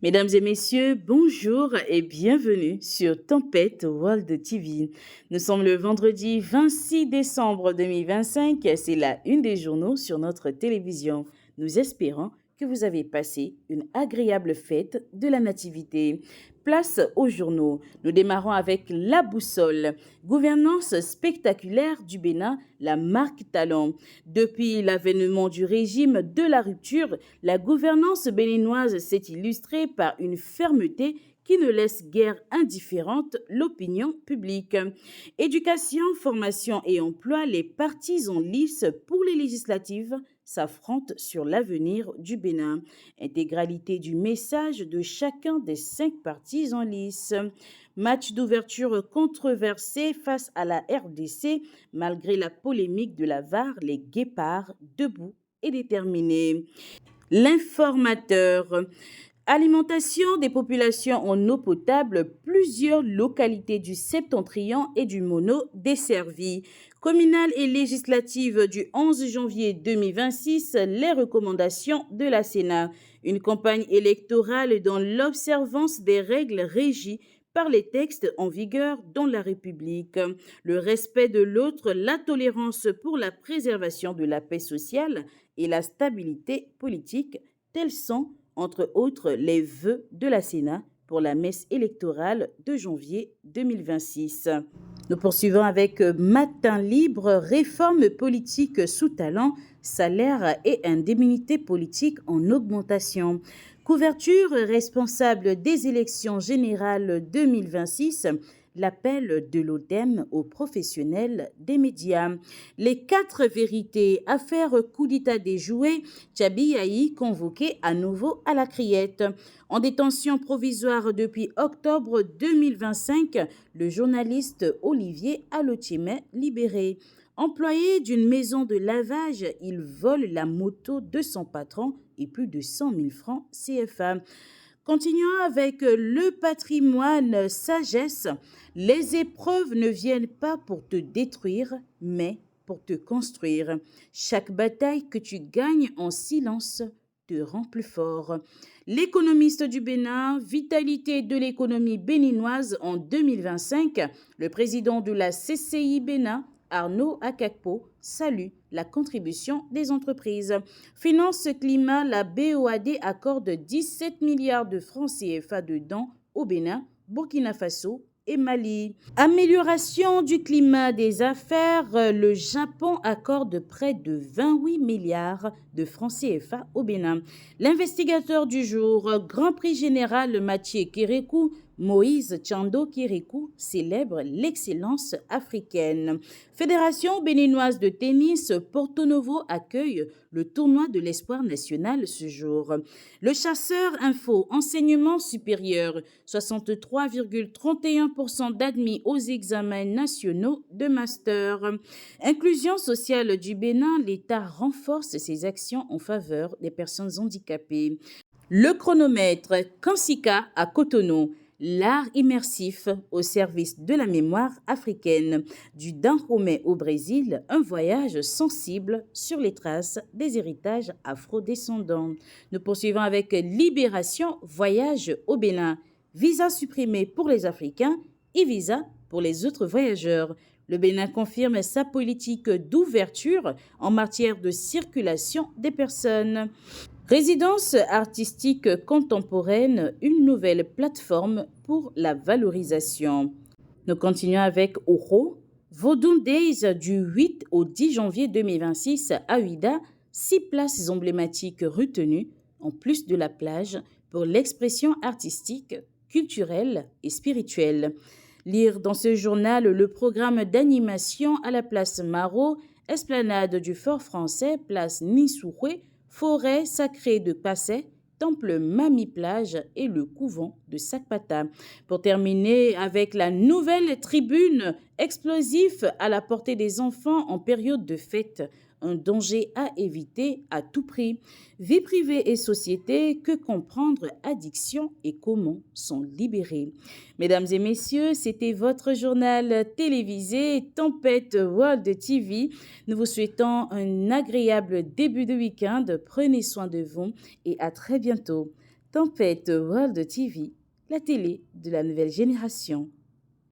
Mesdames et messieurs, bonjour et bienvenue sur Tempête World TV. Nous sommes le vendredi 26 décembre 2025, c'est la une des journaux sur notre télévision. Nous espérons que vous avez passé une agréable fête de la Nativité. Place aux journaux. Nous démarrons avec la boussole. Gouvernance spectaculaire du Bénin, la marque talent. Depuis l'avènement du régime de la rupture, la gouvernance béninoise s'est illustrée par une fermeté qui ne laisse guère indifférente l'opinion publique. Éducation, formation et emploi, les partis en lice pour les législatives s'affrontent sur l'avenir du Bénin. Intégralité du message de chacun des 5 partis en lice. Match d'ouverture controversé face à la RDC, malgré la polémique de la VAR, les Guépards debout et déterminés. L'informateur. Alimentation des populations en eau potable, plusieurs localités du Septentrion et du Mono desservies. Communale et législative du 11 janvier 2026, les recommandations de la Sénat. Une campagne électorale dans l'observance des règles régies par les textes en vigueur dans la République. Le respect de l'autre, la tolérance pour la préservation de la paix sociale et la stabilité politique, tels sont entre autres les vœux de la Sénat pour la messe électorale de janvier 2026. Nous poursuivons avec Matin libre, réforme politique sous talent, salaire et indemnité politique en augmentation. Couverture responsable des élections générales 2026, l'appel de l'ODEM aux professionnels des médias. Les 4 vérités, affaire coup d'État déjouée, Tchabi convoqué à nouveau à la criette. En détention provisoire depuis octobre 2025, le journaliste Olivier Alotimet libéré. Employé d'une maison de lavage, il vole la moto de son patron et plus de 100 000 francs CFA. Continuons avec le patrimoine sagesse. Les épreuves ne viennent pas pour te détruire, mais pour te construire. Chaque bataille que tu gagnes en silence te rend plus fort. L'économiste du Bénin, vitalité de l'économie béninoise en 2025, le président de la CCI Bénin, Arnaud Akakpo, salue la contribution des entreprises. Finance climat, la BOAD accorde 17 milliards de francs CFA de dons au Bénin, Burkina Faso et Mali. Amélioration du climat des affaires, le Japon accorde près de 28 milliards de francs CFA au Bénin. L'investigateur du jour, Grand Prix général Mathieu Kérékou, Moïse Tchando Kérékou célèbre l'excellence africaine. Fédération béninoise de tennis, Porto Novo accueille le tournoi de l'espoir national ce jour. Le chasseur info, enseignement supérieur, 63,31% d'admis aux examens nationaux de master. Inclusion sociale du Bénin, l'État renforce ses actions en faveur des personnes handicapées. Le chronomètre, Kansika à Cotonou. L'art immersif au service de la mémoire africaine. Du Dahomey au Brésil, un voyage sensible sur les traces des héritages afro-descendants. Nous poursuivons avec Libération, voyage au Bénin. Visa supprimé pour les Africains et visa pour les autres voyageurs. Le Bénin confirme sa politique d'ouverture en matière de circulation des personnes. Résidence artistique contemporaine, une nouvelle plateforme pour la valorisation. Nous continuons avec Oro. Vodun Days du 8 au 10 janvier 2026 à Ouida, 6 places emblématiques retenues, en plus de la plage, pour l'expression artistique, culturelle et spirituelle. Lire dans ce journal le programme d'animation à la place Marot, esplanade du Fort Français, place Nissouhoué, forêt sacrée de Passé, temple Mami-Plage et le couvent de Sakpata. Pour terminer avec la nouvelle tribune, explosif à la portée des enfants en période de fête, un danger à éviter à tout prix. Vie privée et société, que comprendre, addiction et comment s'en libérer. Mesdames et messieurs, c'était votre journal télévisé Tempête World TV. Nous vous souhaitons un agréable début de week-end. Prenez soin de vous et à très bientôt. Tempête World TV, la télé de la nouvelle génération.